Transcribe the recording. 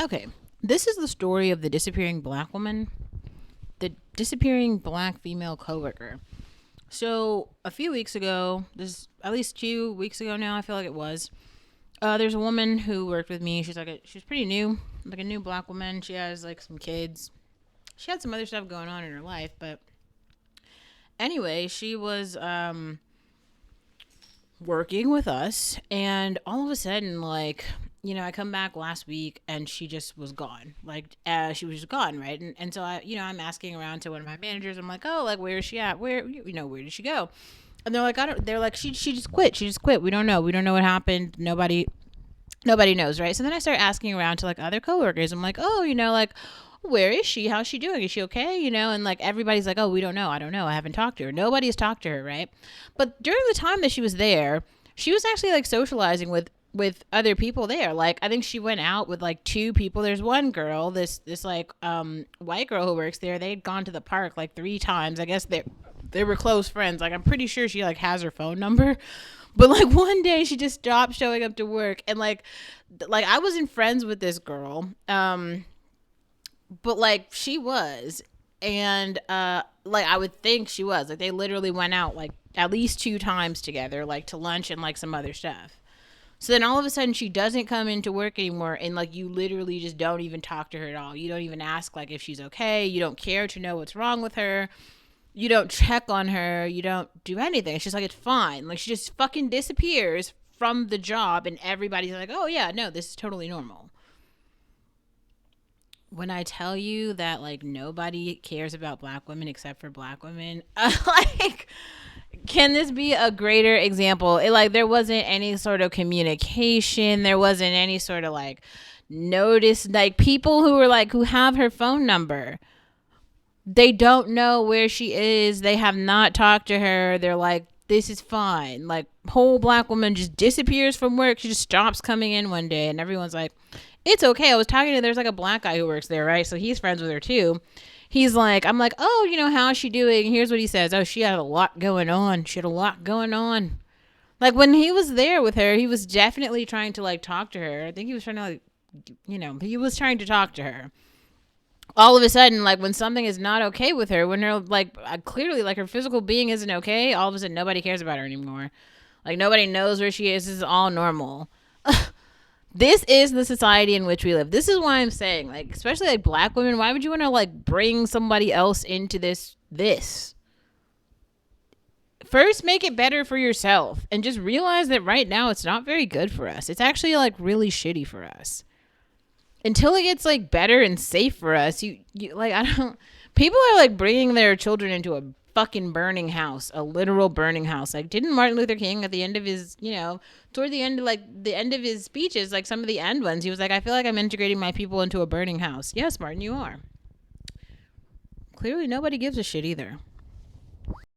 Okay, this is the story of the disappearing black woman, the disappearing black female coworker. So a few weeks ago, this at least 2 weeks ago now, I feel like it was. There's a woman who worked with me. She's pretty new, like a new black woman. She has like some kids. She had some other stuff going on in her life, but anyway, she was working with us, and all of a sudden, like, I come back last week and she just was gone. Like, she was just gone, right? And so I'm asking around to one of my managers. I'm like, oh, like, where is she at? Where did she go? And they're like, I don't. They're like, she just quit. She just quit. We don't know. We don't know what happened. Nobody knows, right? So then I start asking around to like other coworkers. I'm like, oh, like, where is she? How's she doing? Is she okay? And like everybody's like, oh, we don't know. I don't know. I haven't talked to her. Nobody's talked to her, right? But during the time that she was there, she was actually like socializing with other people there. Like, I think she went out with like two people. There's one girl, this like white girl who works there. They'd gone to the park like 3 times. I guess they were close friends. Like, I'm pretty sure she like has her phone number. But like one day she just stopped showing up to work, and like I wasn't friends with this girl. But like she was, and like I would think she was. Like, they literally went out like at least 2 times together, like to lunch and like some other stuff. So then all of a sudden she doesn't come into work anymore, and like you literally just don't even talk to her at all. You don't even ask like if she's okay. You don't care to know what's wrong with her. You don't check on her. You don't do anything. It's just like, it's fine. Like, she just fucking disappears from the job, and everybody's like, oh yeah, no, this is totally normal. When I tell you that like nobody cares about black women except for black women, like, can this be a greater example? Like, there wasn't any sort of communication. There wasn't any sort of like notice. Like, people who have her phone number, they don't know where she is. They have not talked to her. They're like, this is fine. Like, whole black woman just disappears from work. She just stops coming in one day, and everyone's like, it's okay. I was talking to, there's like a black guy who works there, right? So he's friends with her too. He's like, I'm like, oh, how's she doing? Here's what he says. Oh, she had a lot going on. She had a lot going on. Like, when he was there with her, he was definitely trying to like talk to her. I think he was trying to like, he was trying to talk to her. All of a sudden, like, when something is not okay with her, when her like clearly like her physical being isn't okay, all of a sudden nobody cares about her anymore. Like, nobody knows where she is. This is all normal. This is the society in which we live. This is why I'm saying, like, especially like black women, why would you want to like bring somebody else into this? First, make it better for yourself, and just realize that right now it's not very good for us. It's actually like really shitty for us. Until it gets like better and safe for us, you like, I don't. People are like bringing their children into a fucking burning house, a literal burning house. Like, didn't Martin Luther King at the end of his, toward the end, like the end of his speeches, like some of the end ones, he was like, I feel like I'm integrating my people into a burning house. Yes, Martin, you are. Clearly, nobody gives a shit either.